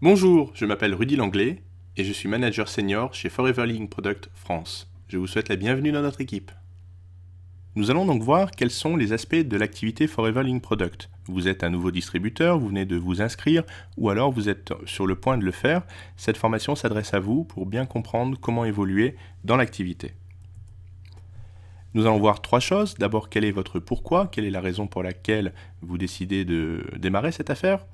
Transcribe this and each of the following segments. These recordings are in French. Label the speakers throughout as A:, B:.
A: Bonjour, je m'appelle Rudy Langlais et je suis manager senior chez Forever Living Product France. Je vous souhaite la bienvenue dans notre équipe. Nous allons donc voir quels sont les aspects de l'activité Forever Living Product. Vous êtes un nouveau distributeur, vous venez de vous inscrire ou alors vous êtes sur le point de le faire. Cette formation s'adresse à vous pour bien comprendre comment évoluer dans l'activité. Nous allons voir trois choses. D'abord, quel est votre pourquoi, quelle est la raison pour laquelle vous décidez de démarrer cette affaire.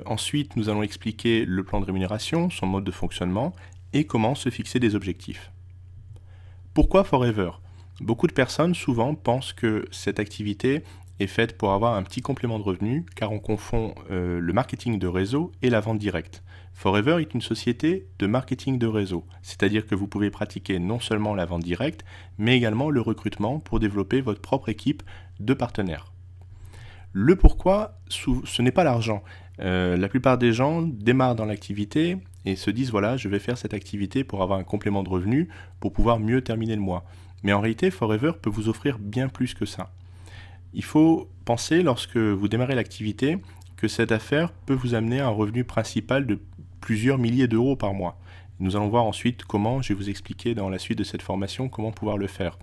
A: Ensuite, nous allons expliquer le plan de rémunération, son mode de fonctionnement et comment se fixer des objectifs. Pourquoi Forever ? Beaucoup de personnes souvent pensent que cette activité est faite pour avoir un petit complément de revenu car on confond le marketing de réseau et la vente directe. Forever est une société de marketing de réseau, c'est-à-dire que vous pouvez pratiquer non seulement la vente directe, mais également le recrutement pour développer votre propre équipe de partenaires. Le pourquoi, ce n'est pas l'argent. La plupart des gens démarrent dans l'activité et se disent voilà, je vais faire cette activité pour avoir un complément de revenu, pour pouvoir mieux terminer le mois. Mais en réalité, Forever peut vous offrir bien plus que ça. Il faut penser, lorsque vous démarrez l'activité, que cette affaire peut vous amener à un revenu principal de plusieurs milliers d'euros par mois. Nous allons voir ensuite comment, je vais vous expliquer dans la suite de cette formation, comment pouvoir le faire.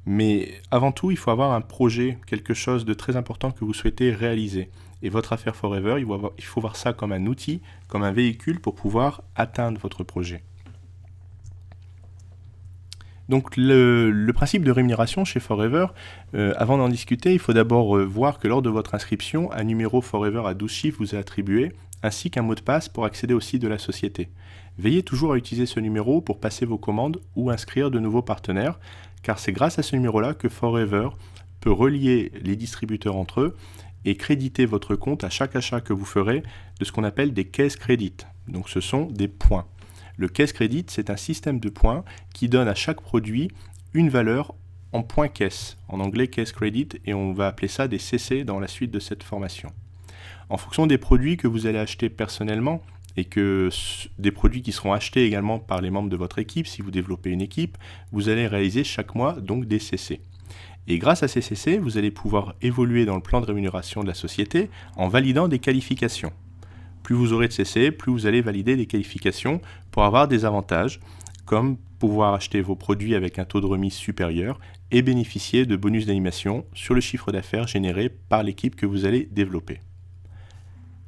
A: Mais avant tout, il faut avoir un projet, quelque chose de très important que vous souhaitez réaliser. Et votre affaire Forever, il faut voir ça comme un outil, comme un véhicule pour pouvoir atteindre votre projet. Donc le principe de rémunération chez Forever, avant d'en discuter, il faut d'abord voir que lors de votre inscription, un numéro Forever à 12 chiffres vous est attribué, ainsi qu'un mot de passe pour accéder au site de la société. Veillez toujours à utiliser ce numéro pour passer vos commandes ou inscrire de nouveaux partenaires, car c'est grâce à ce numéro-là que Forever peut relier les distributeurs entre eux et créditer votre compte à chaque achat que vous ferez de ce qu'on appelle des caisse crédits. Donc ce sont des points. Le caisse crédit, c'est un système de points qui donne à chaque produit une valeur en points caisse, en anglais caisse credit, et on va appeler ça des CC dans la suite de cette formation. En fonction des produits que vous allez acheter personnellement, et que des produits qui seront achetés également par les membres de votre équipe, si vous développez une équipe, vous allez réaliser chaque mois donc des CC. Et grâce à ces CC, vous allez pouvoir évoluer dans le plan de rémunération de la société en validant des qualifications. Plus vous aurez de CC, plus vous allez valider des qualifications pour avoir des avantages, comme pouvoir acheter vos produits avec un taux de remise supérieur et bénéficier de bonus d'animation sur le chiffre d'affaires généré par l'équipe que vous allez développer.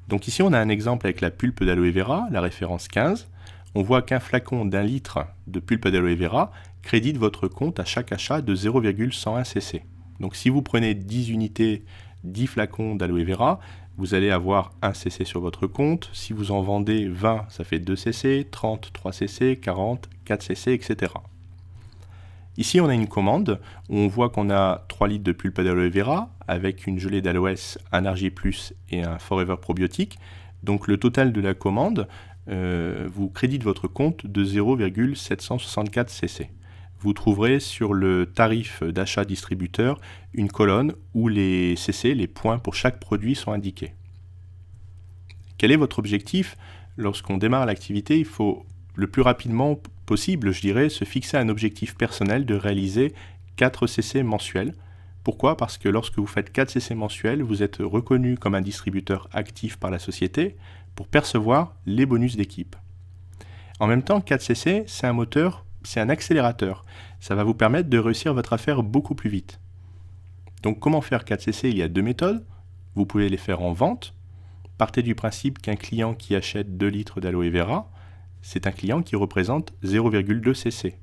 A: Donc ici, on a un exemple avec la pulpe d'aloe vera, la référence 15. On voit qu'un flacon d'1 litre de pulpe d'aloe vera crédite votre compte à chaque achat de 0,101 cc. Donc si vous prenez 10 unités, 10 flacons d'aloe vera, vous allez avoir 1 cc sur votre compte. Si vous en vendez 20, ça fait 2 cc, 30, 3 cc, 40, 4 cc, etc. Ici, on a une commande où on voit qu'on a 3 litres de pulpe d'aloe vera avec une gelée d'aloès, un Argi Plus et un Forever Probiotique. Donc le total de la commande vous crédite votre compte de 0,764 cc. Vous trouverez sur le tarif d'achat distributeur une colonne où les CC, les points pour chaque produit sont indiqués. Quel est votre objectif ? Lorsqu'on démarre l'activité, il faut le plus rapidement possible, je dirais, se fixer un objectif personnel de réaliser 4 CC mensuels. Pourquoi ? Parce que lorsque vous faites 4 CC mensuels, vous êtes reconnu comme un distributeur actif par la société pour percevoir les bonus d'équipe. En même temps, 4 CC, c'est un moteur, c'est un accélérateur. Ça va vous permettre de réussir votre affaire beaucoup plus vite. Donc comment faire 4 CC ? Il y a 2 méthodes. Vous pouvez les faire en vente. Partez du principe qu'un client qui achète 2 litres d'aloe vera, c'est un client qui représente 0,2 cc.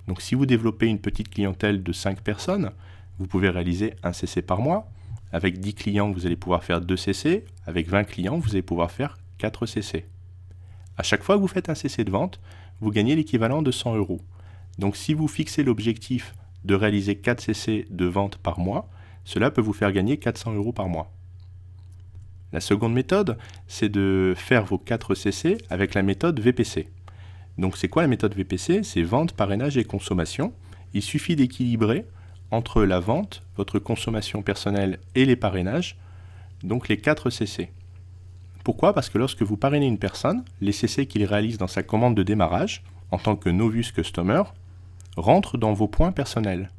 A: Donc si vous développez une petite clientèle de 5 personnes, vous pouvez réaliser 1 cc par mois. Avec 10 clients, vous allez pouvoir faire 2 cc. Avec 20 clients, vous allez pouvoir faire 4 cc. À chaque fois que vous faites un cc de vente, vous gagnez l'équivalent de 100 euros. Donc si vous fixez l'objectif de réaliser 4 cc de vente par mois, cela peut vous faire gagner 400 euros par mois. La seconde méthode, c'est de faire vos 4 cc avec la méthode VPC. Donc c'est quoi la méthode VPC ? C'est vente, parrainage et consommation. Il suffit d'équilibrer entre la vente, votre consommation personnelle et les parrainages, donc les 4 cc. Pourquoi ? Parce que lorsque vous parrainez une personne, les cc qu'il réalise dans sa commande de démarrage, en tant que novice customer, rentrent dans vos points personnels.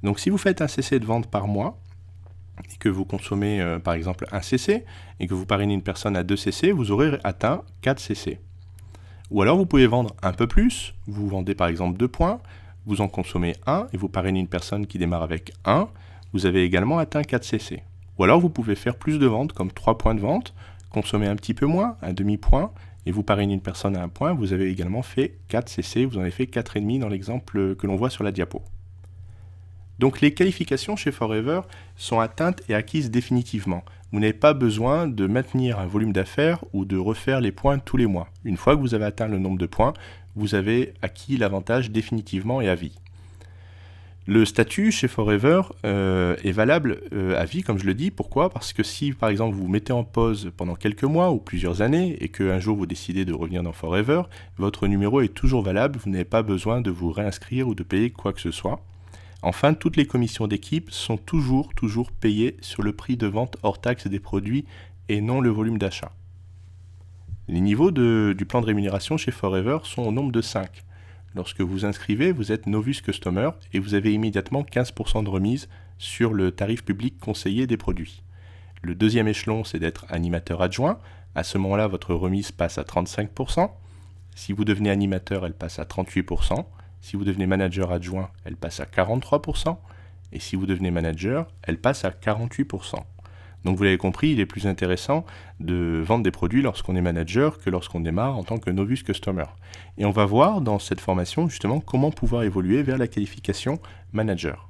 A: Donc si vous faites un cc de vente par mois, et que vous consommez par exemple 1 cc, et que vous parrainez une personne à 2 cc, vous aurez atteint 4 cc. Ou alors vous pouvez vendre un peu plus, vous vendez par exemple 2 points, vous en consommez 1 et vous parrainez une personne qui démarre avec 1, vous avez également atteint 4 cc. Ou alors vous pouvez faire plus de ventes comme 3 points de vente, consommer un petit peu moins, un demi-point, et vous parrainez une personne à 1 point, vous avez également fait 4 cc, vous en avez fait 4,5 dans l'exemple que l'on voit sur la diapo. Donc les qualifications chez Forever sont atteintes et acquises définitivement. Vous n'avez pas besoin de maintenir un volume d'affaires ou de refaire les points tous les mois. Une fois que vous avez atteint le nombre de points, vous avez acquis l'avantage définitivement et à vie. Le statut chez Forever est valable à vie, comme je le dis. Pourquoi ? Parce que si, par exemple, vous vous mettez en pause pendant quelques mois ou plusieurs années et qu'un jour vous décidez de revenir dans Forever, votre numéro est toujours valable, vous n'avez pas besoin de vous réinscrire ou de payer quoi que ce soit. Enfin, toutes les commissions d'équipe sont toujours payées sur le prix de vente hors taxe des produits et non le volume d'achat. Les niveaux du plan de rémunération chez Forever sont au nombre de 5. Lorsque vous inscrivez, vous êtes Novus Customer et vous avez immédiatement 15% de remise sur le tarif public conseillé des produits. Le deuxième échelon, c'est d'être animateur adjoint. À ce moment-là, votre remise passe à 35%. Si vous devenez animateur, elle passe à 38%. Si vous devenez manager adjoint, elle passe à 43%. Et si vous devenez manager, elle passe à 48%. Donc vous l'avez compris, il est plus intéressant de vendre des produits lorsqu'on est manager que lorsqu'on démarre en tant que Novus Customer. Et on va voir dans cette formation justement comment pouvoir évoluer vers la qualification manager.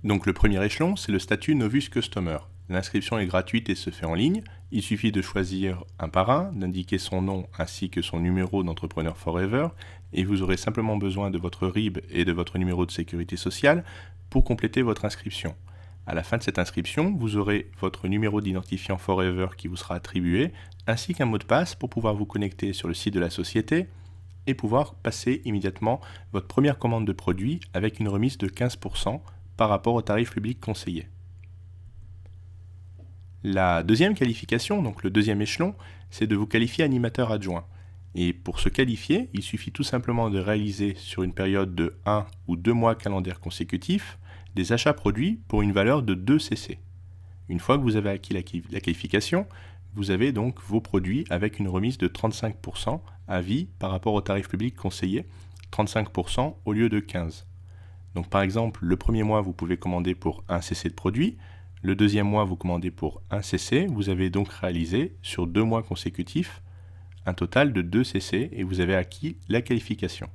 A: Donc le premier échelon, c'est le statut Novus Customer. L'inscription est gratuite et se fait en ligne. Il suffit de choisir un parrain, d'indiquer son nom ainsi que son numéro d'entrepreneur Forever, et vous aurez simplement besoin de votre RIB et de votre numéro de sécurité sociale pour compléter votre inscription. À la fin de cette inscription, vous aurez votre numéro d'identifiant Forever qui vous sera attribué, ainsi qu'un mot de passe pour pouvoir vous connecter sur le site de la société et pouvoir passer immédiatement votre première commande de produit avec une remise de 15% par rapport au tarif public conseillé. La deuxième qualification, donc le deuxième échelon, c'est de vous qualifier animateur adjoint. Et pour se qualifier, il suffit tout simplement de réaliser sur une période de 1 ou 2 mois calendaires consécutifs des achats produits pour une valeur de 2 cc. Une fois que vous avez acquis la qualification, vous avez donc vos produits avec une remise de 35% à vie par rapport au tarif public conseillé, 35% au lieu de 15%. Donc par exemple, le premier mois, vous pouvez commander pour 1 cc de produit, le deuxième mois, vous commandez pour 1 cc, vous avez donc réalisé sur 2 mois consécutifs un total de 2 cc et vous avez acquis la qualification.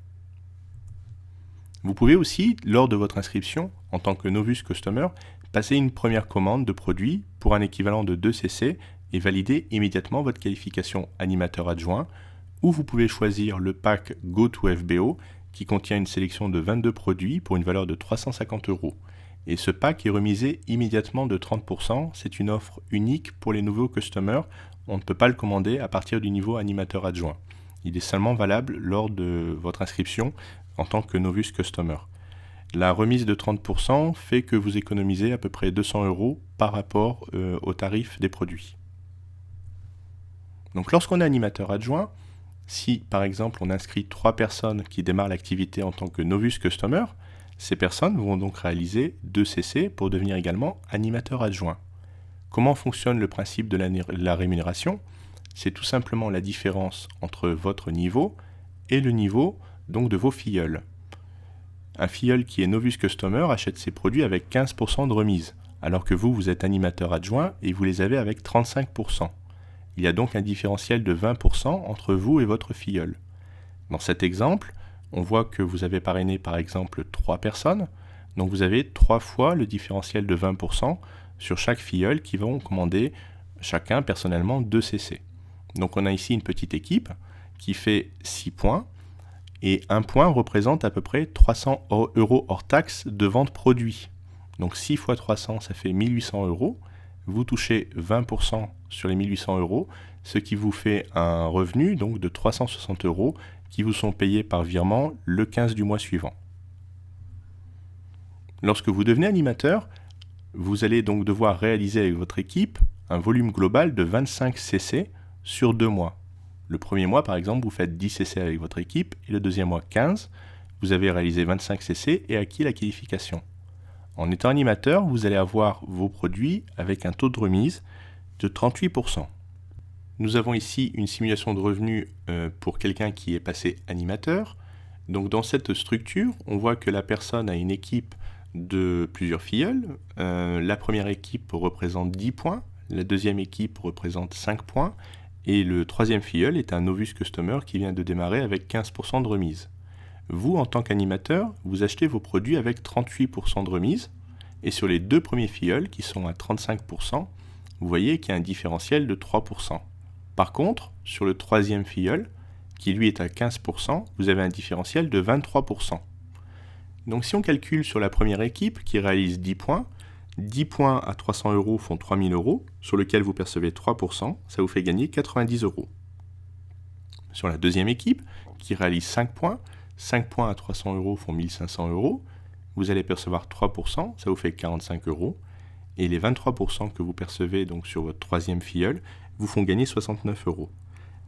A: Vous pouvez aussi, lors de votre inscription, en tant que Novus Customer, passer une première commande de produit pour un équivalent de 2 cc et valider immédiatement votre qualification animateur adjoint, ou vous pouvez choisir le pack GoToFBO qui contient une sélection de 22 produits pour une valeur de 350 €. Et ce pack est remisé immédiatement de 30%, c'est une offre unique pour les nouveaux customers, on ne peut pas le commander à partir du niveau animateur adjoint. Il est seulement valable lors de votre inscription en tant que Novus Customer. La remise de 30% fait que vous économisez à peu près 200 € par rapport au tarif des produits. Donc lorsqu'on est animateur adjoint, si par exemple on inscrit 3 personnes qui démarrent l'activité en tant que Novus Customer, ces personnes vont donc réaliser 2 cc pour devenir également animateur adjoint. Comment fonctionne le principe de la rémunération ? C'est tout simplement la différence entre votre niveau et le niveau donc de vos filleuls. Un filleul qui est Novus Customer achète ses produits avec 15% de remise, alors que vous êtes animateur adjoint et vous les avez avec 35%. Il y a donc un différentiel de 20% entre vous et votre filleul. Dans cet exemple, on voit que vous avez parrainé par exemple 3 personnes, donc vous avez 3 fois le différentiel de 20% sur chaque filleul qui vont commander chacun personnellement 2 cc. Donc on a ici une petite équipe qui fait 6 points, et 1 point représente à peu près 300 € hors taxe de vente produit. Donc 6 fois 300, ça fait 1800 €. Vous touchez 20% sur les 1800 €, ce qui vous fait un revenu donc de 360 € qui vous sont payés par virement le 15 du mois suivant. Lorsque vous devenez animateur, vous allez donc devoir réaliser avec votre équipe un volume global de 25 cc sur 2 mois. Le premier mois, par exemple, vous faites 10 cc avec votre équipe et le deuxième mois 15. Vous avez réalisé 25 cc et acquis la qualification. En étant animateur, vous allez avoir vos produits avec un taux de remise de 38%. Nous avons ici une simulation de revenus pour quelqu'un qui est passé animateur. Donc dans cette structure, on voit que la personne a une équipe de plusieurs filleuls. La première équipe représente 10 points, la deuxième équipe représente 5 points, et le troisième filleul est un Novus Customer qui vient de démarrer avec 15% de remise. Vous, en tant qu'animateur, vous achetez vos produits avec 38% de remise, et sur les deux premiers filleuls qui sont à 35%, vous voyez qu'il y a un différentiel de 3%. Par contre, sur le troisième filleul, qui lui est à 15%, vous avez un différentiel de 23%. Donc si on calcule sur la première équipe qui réalise 10 points à 300 € font 3000 €, sur lequel vous percevez 3%, ça vous fait gagner 90 €. Sur la deuxième équipe qui réalise 5 points à 300 € font 1500 €, vous allez percevoir 3%, ça vous fait 45 €, et les 23% que vous percevez donc sur votre troisième filleul vous font gagner 69 €.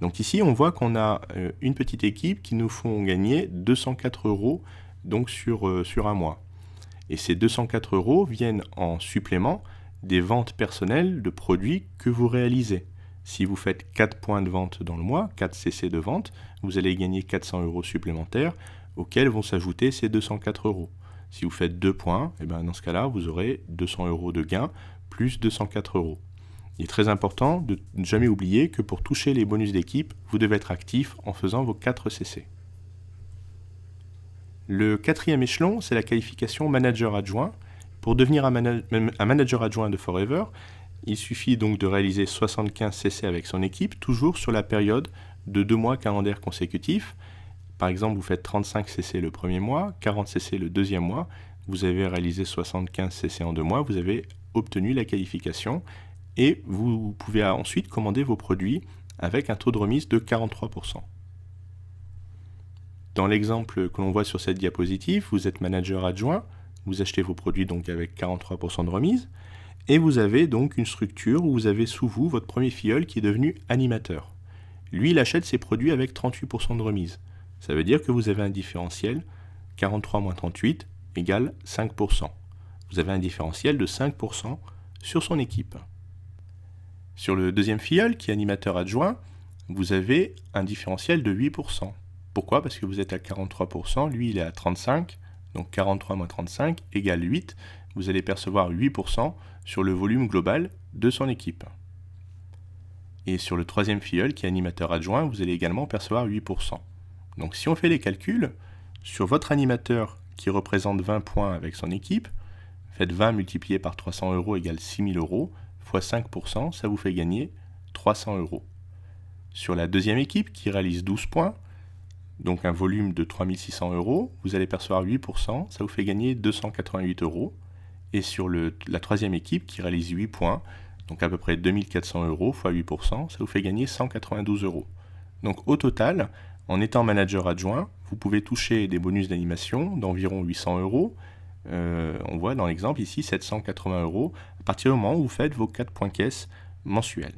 A: Donc ici on voit qu'on a une petite équipe qui nous font gagner 204 € donc sur un mois. Et ces 204 € viennent en supplément des ventes personnelles de produits que vous réalisez. Si vous faites 4 points de vente dans le mois, 4 CC de vente, vous allez gagner 400 € supplémentaires auxquels vont s'ajouter ces 204 €. Si vous faites 2 points, et bien dans ce cas-là, vous aurez 200 € de gain plus 204 €. Il est très important de ne jamais oublier que pour toucher les bonus d'équipe, vous devez être actif en faisant vos 4 CC. Le quatrième échelon, c'est la qualification manager adjoint. Pour devenir un manager adjoint de Forever, il suffit donc de réaliser 75 CC avec son équipe, toujours sur la période de 2 mois calendaires consécutifs. Par exemple, vous faites 35 CC le premier mois, 40 CC le deuxième mois, vous avez réalisé 75 CC en 2 mois, vous avez obtenu la qualification et vous pouvez ensuite commander vos produits avec un taux de remise de 43%. Dans l'exemple que l'on voit sur cette diapositive, vous êtes manager adjoint, vous achetez vos produits donc avec 43% de remise, et vous avez donc une structure où vous avez sous vous votre premier filleul qui est devenu animateur. Lui, il achète ses produits avec 38% de remise. Ça veut dire que vous avez un différentiel 43 moins 38 égale 5%. Vous avez un différentiel de 5% sur son équipe. Sur le deuxième filleul, qui est animateur adjoint, vous avez un différentiel de 8%. Pourquoi ? Parce que vous êtes à 43%, lui il est à 35%, donc 43 moins 35 égale 8. Vous allez percevoir 8% sur le volume global de son équipe. Et sur le troisième filleul, qui est animateur adjoint, vous allez également percevoir 8%. Donc si on fait les calculs, sur votre animateur qui représente 20 points avec son équipe, faites 20 multiplié par 300 € égale 6000 € fois 5%, ça vous fait gagner 300 €. Sur la deuxième équipe qui réalise 12 points, donc un volume de 3600 €, vous allez percevoir 8%, ça vous fait gagner 288 €. Et sur la troisième équipe qui réalise 8 points, donc à peu près 2400 € fois 8%, ça vous fait gagner 192 €. Donc au total, en étant manager adjoint, vous pouvez toucher des bonus d'animation d'environ 800 €. On voit dans l'exemple ici 780 € à partir du moment où vous faites vos 4 points caisse mensuels.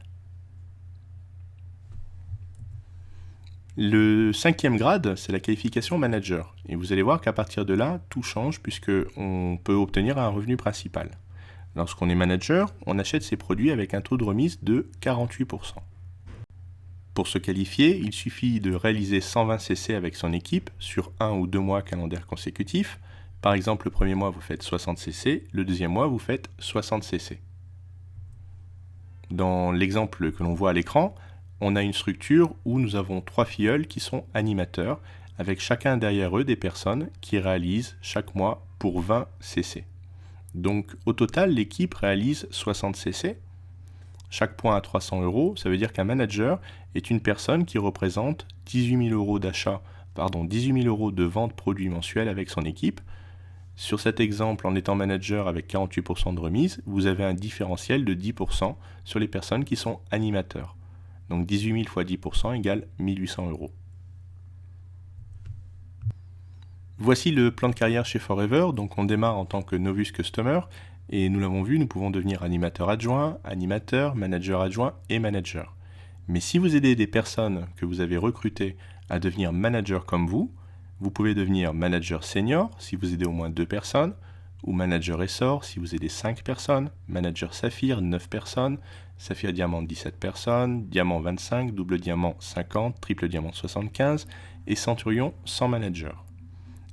A: Le cinquième grade, c'est la qualification manager. Et vous allez voir qu'à partir de là, tout change puisqu'on peut obtenir un revenu principal. Lorsqu'on est manager, on achète ses produits avec un taux de remise de 48%. Pour se qualifier, il suffit de réaliser 120 CC avec son équipe sur 1 ou 2 mois calendaires consécutifs. Par exemple, le premier mois, vous faites 60 CC, le deuxième mois, vous faites 60 CC. Dans l'exemple que l'on voit à l'écran, on a une structure où nous avons 3 filleuls qui sont animateurs, avec chacun derrière eux des personnes qui réalisent chaque mois pour 20 CC. Donc au total, l'équipe réalise 60 CC. Chaque point à 300 €, ça veut dire qu'un manager est une personne qui représente 18 000 € d'achat, 18 000 € de vente produits mensuels avec son équipe. Sur cet exemple, en étant manager avec 48% de remise, vous avez un différentiel de 10% sur les personnes qui sont animateurs. Donc 18 000 fois 10% égale 1800 €. Voici le plan de carrière chez Forever. Donc on démarre en tant que Novus Customer et nous l'avons vu, nous pouvons devenir animateur adjoint, animateur, manager adjoint et manager. Mais si vous aidez des personnes que vous avez recrutées à devenir manager comme vous pouvez devenir manager senior si vous aidez au moins 2 personnes ou manager Essor si vous aidez 5 personnes, manager Saphir 9 personnes, Saphir Diamant 17 personnes, Diamant 25, double diamant 50, triple diamant 75 et Centurion 100 managers.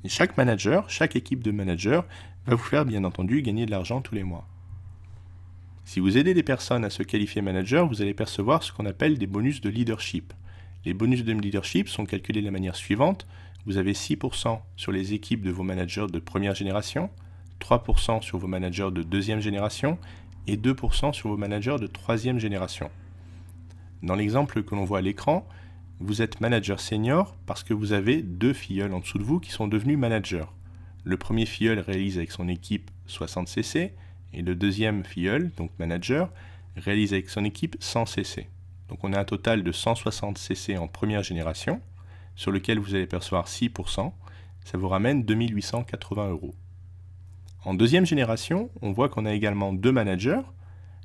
A: Et chaque manager, chaque équipe de managers va vous faire bien entendu gagner de l'argent tous les mois. Si vous aidez des personnes à se qualifier manager, vous allez percevoir ce qu'on appelle des bonus de leadership. Les bonus de leadership sont calculés de la manière suivante. Vous avez 6% sur les équipes de vos managers de première génération, 3% sur vos managers de deuxième génération et 2% sur vos managers de troisième génération. Dans l'exemple que l'on voit à l'écran, vous êtes manager senior parce que vous avez 2 filleuls en dessous de vous qui sont devenus managers. Le premier filleul réalise avec son équipe 60 cc et le deuxième filleul, donc manager, réalise avec son équipe 100 cc. Donc on a un total de 160 cc en première génération, sur lequel vous allez percevoir 6%, ça vous ramène 2880 €. En deuxième génération, on voit qu'on a également 2 managers.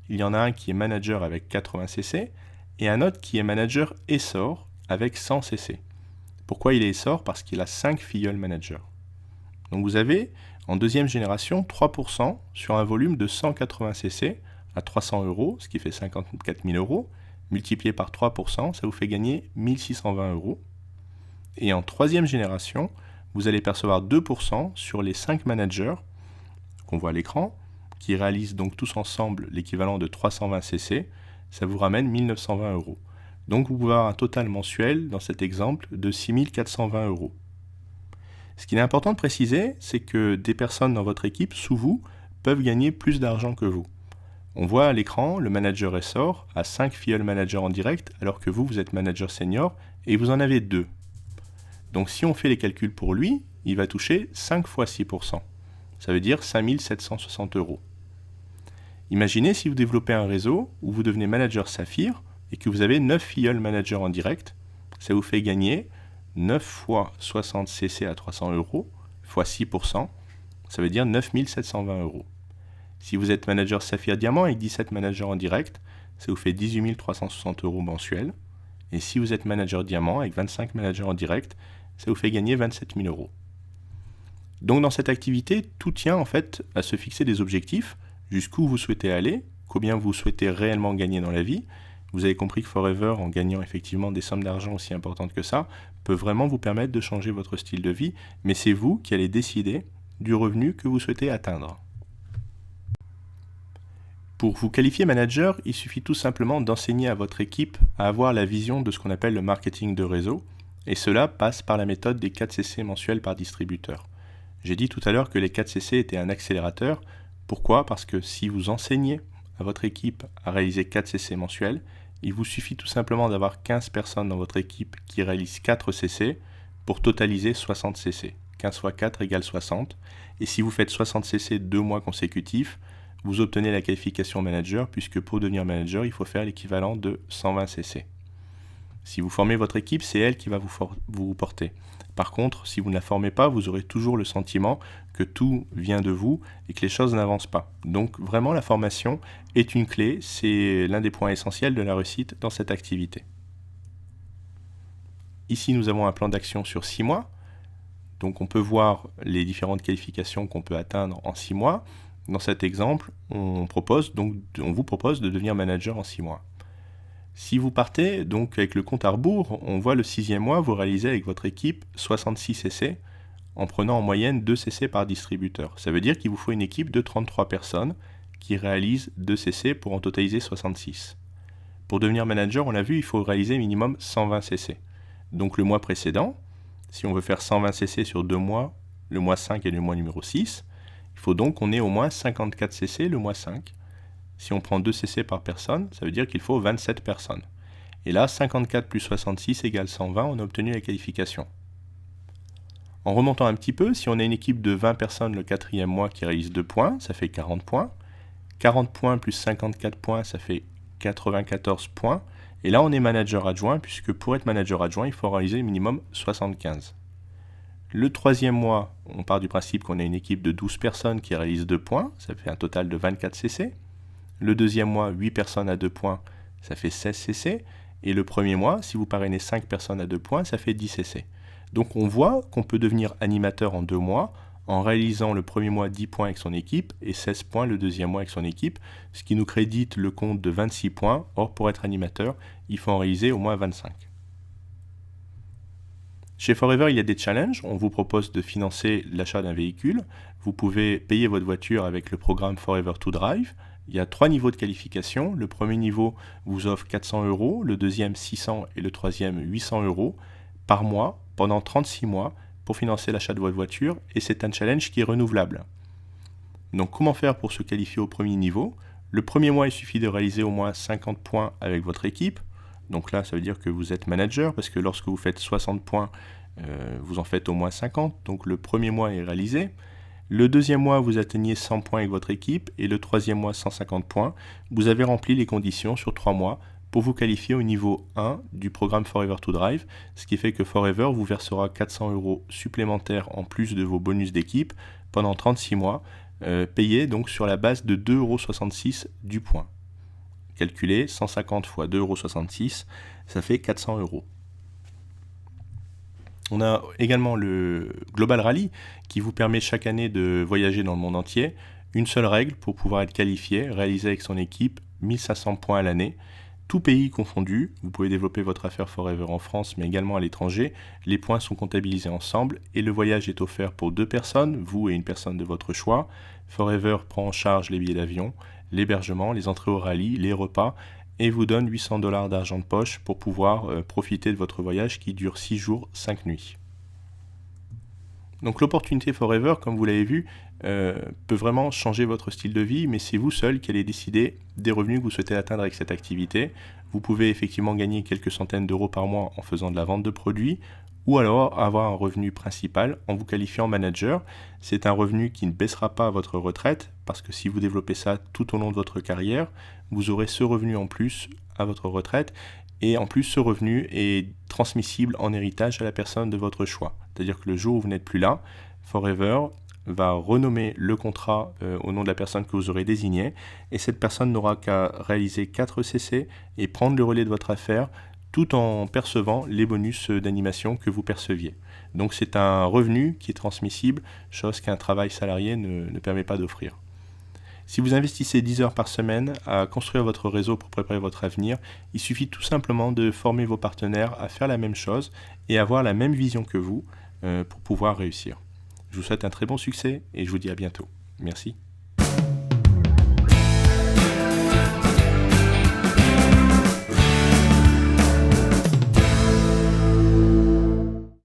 A: Il y en a un qui est manager avec 80 cc et un autre qui est manager Essor avec 100 cc. Pourquoi il est Essor? Parce qu'il a 5 filleuls managers. Donc vous avez en deuxième génération 3% sur un volume de 180 cc à 300 €, ce qui fait 54 000 €. Multiplié par 3%, ça vous fait gagner 1620 €. Et en troisième génération, vous allez percevoir 2% sur les 5 managers qu'on voit à l'écran, qui réalisent donc tous ensemble l'équivalent de 320 cc, ça vous ramène 1920 €. Donc vous pouvez avoir un total mensuel, dans cet exemple, de 6420 €. Ce qu'il est important de préciser, c'est que des personnes dans votre équipe, sous vous, peuvent gagner plus d'argent que vous. On voit à l'écran, le manager Essor a 5 filleul managers en direct, alors que vous êtes manager senior et vous en avez 2. Donc si on fait les calculs pour lui, il va toucher 5 fois 6%. Ça veut dire 5760 €. Imaginez si vous développez un réseau où vous devenez manager Saphir et que vous avez 9 filleuls managers en direct, ça vous fait gagner 9 fois 60 cc à 300 € fois 6%, ça veut dire 9720 €. Si vous êtes manager Saphir Diamant avec 17 managers en direct, ça vous fait 18 360 € mensuels. Et si vous êtes manager Diamant avec 25 managers en direct, ça vous fait gagner 27 000 €. Donc dans cette activité, tout tient en fait à se fixer des objectifs, jusqu'où vous souhaitez aller, combien vous souhaitez réellement gagner dans la vie. Vous avez compris que Forever, en gagnant effectivement des sommes d'argent aussi importantes que ça, peut vraiment vous permettre de changer votre style de vie, mais c'est vous qui allez décider du revenu que vous souhaitez atteindre. Pour vous qualifier manager, il suffit tout simplement d'enseigner à votre équipe à avoir la vision de ce qu'on appelle le marketing de réseau, et cela passe par la méthode des 4 CC mensuels par distributeur. J'ai dit tout à l'heure que les 4 CC étaient un accélérateur. Pourquoi? Parce que si vous enseignez à votre équipe à réaliser 4 CC mensuels, il vous suffit tout simplement d'avoir 15 personnes dans votre équipe qui réalisent 4 CC pour totaliser 60 CC. 15 fois 4 égale 60. Et si vous faites 60 CC 2 mois consécutifs, vous obtenez la qualification manager, puisque pour devenir manager, il faut faire l'équivalent de 120 CC. Si vous formez votre équipe, c'est elle qui va vous porter. Par contre, si vous ne la formez pas, vous aurez toujours le sentiment que tout vient de vous et que les choses n'avancent pas. Donc vraiment, la formation est une clé, c'est l'un des points essentiels de la réussite dans cette activité. Ici, nous avons un plan d'action sur 6 mois. Donc on peut voir les différentes qualifications qu'on peut atteindre en 6 mois. Dans cet exemple, on vous propose de devenir manager en 6 mois. Si vous partez donc avec le compte à rebours, on voit le 6e mois, vous réalisez avec votre équipe 66 CC en prenant en moyenne 2 CC par distributeur. Ça veut dire qu'il vous faut une équipe de 33 personnes qui réalisent 2 CC pour en totaliser 66. Pour devenir manager, on l'a vu, il faut réaliser minimum 120 CC. Donc le mois précédent, si on veut faire 120 CC sur 2 mois, le mois 5 et le mois numéro 6, il faut donc qu'on ait au moins 54 CC le mois 5. Si on prend 2 CC par personne, ça veut dire qu'il faut 27 personnes. Et là, 54 plus 66 égale 120, on a obtenu la qualification. En remontant un petit peu, si on a une équipe de 20 personnes le 4e mois qui réalise 2 points, ça fait 40 points. 40 points plus 54 points, ça fait 94 points. Et là, on est manager adjoint, puisque pour être manager adjoint, il faut réaliser minimum 75. Le 3e mois, on part du principe qu'on a une équipe de 12 personnes qui réalisent 2 points, ça fait un total de 24 CC. Le 2e mois, 8 personnes à 2 points, ça fait 16 CC. Et le 1er mois, si vous parrainez 5 personnes à 2 points, ça fait 10 CC. Donc on voit qu'on peut devenir animateur en 2 mois en réalisant le premier mois 10 points avec son équipe et 16 points le deuxième mois avec son équipe, ce qui nous crédite le compte de 26 points. Or, pour être animateur, il faut en réaliser au moins 25. Chez Forever, il y a des challenges. On vous propose de financer l'achat d'un véhicule. Vous pouvez payer votre voiture avec le programme Forever to Drive. Il y a 3 niveaux de qualification. Le premier niveau vous offre 400 €, le deuxième 600 et le troisième 800 € par mois pendant 36 mois pour financer l'achat de votre voiture, et c'est un challenge qui est renouvelable. Donc comment faire pour se qualifier au premier niveau? Le premier mois, il suffit de réaliser au moins 50 points avec votre équipe. Donc là, ça veut dire que vous êtes manager, parce que lorsque vous faites 60 points, vous en faites au moins 50. Donc le premier mois est réalisé. Le deuxième mois, vous atteignez 100 points avec votre équipe, et le troisième mois, 150 points. Vous avez rempli les conditions sur 3 mois pour vous qualifier au niveau 1 du programme Forever to Drive, ce qui fait que Forever vous versera 400 € supplémentaires en plus de vos bonus d'équipe pendant 36 mois, payés donc sur la base de 2,66 € du point. Calculé, 150 fois 2,66 €, ça fait 400 €. On a également le Global Rally qui vous permet chaque année de voyager dans le monde entier. Une seule règle pour pouvoir être qualifié, réaliser avec son équipe 1500 points à l'année. Tout pays confondu, vous pouvez développer votre affaire Forever en France mais également à l'étranger. Les points sont comptabilisés ensemble et le voyage est offert pour 2 personnes, vous et une personne de votre choix. Forever prend en charge les billets d'avion, l'hébergement, les entrées au rallye, les repas et vous donne 800 $ d'argent de poche pour pouvoir profiter de votre voyage qui dure 6 jours, 5 nuits. Donc l'opportunité Forever, comme vous l'avez vu, peut vraiment changer votre style de vie, mais c'est vous seul qui allez décider des revenus que vous souhaitez atteindre avec cette activité. Vous pouvez effectivement gagner quelques centaines d'euros par mois en faisant de la vente de produits, ou alors avoir un revenu principal en vous qualifiant manager. C'est un revenu qui ne baissera pas à votre retraite, parce que si vous développez ça tout au long de votre carrière, vous aurez ce revenu en plus à votre retraite, et en plus ce revenu est transmissible en héritage à la personne de votre choix. C'est-à-dire que le jour où vous n'êtes plus là, Forever va renommer le contrat au nom de la personne que vous aurez désignée, et cette personne n'aura qu'à réaliser 4 CC et prendre le relais de votre affaire tout en percevant les bonus d'animation que vous perceviez. Donc c'est un revenu qui est transmissible, chose qu'un travail salarié ne permet pas d'offrir. Si vous investissez 10 heures par semaine à construire votre réseau pour préparer votre avenir, il suffit tout simplement de former vos partenaires à faire la même chose et avoir la même vision que vous pour pouvoir réussir. Je vous souhaite un très bon succès et je vous dis à bientôt. Merci.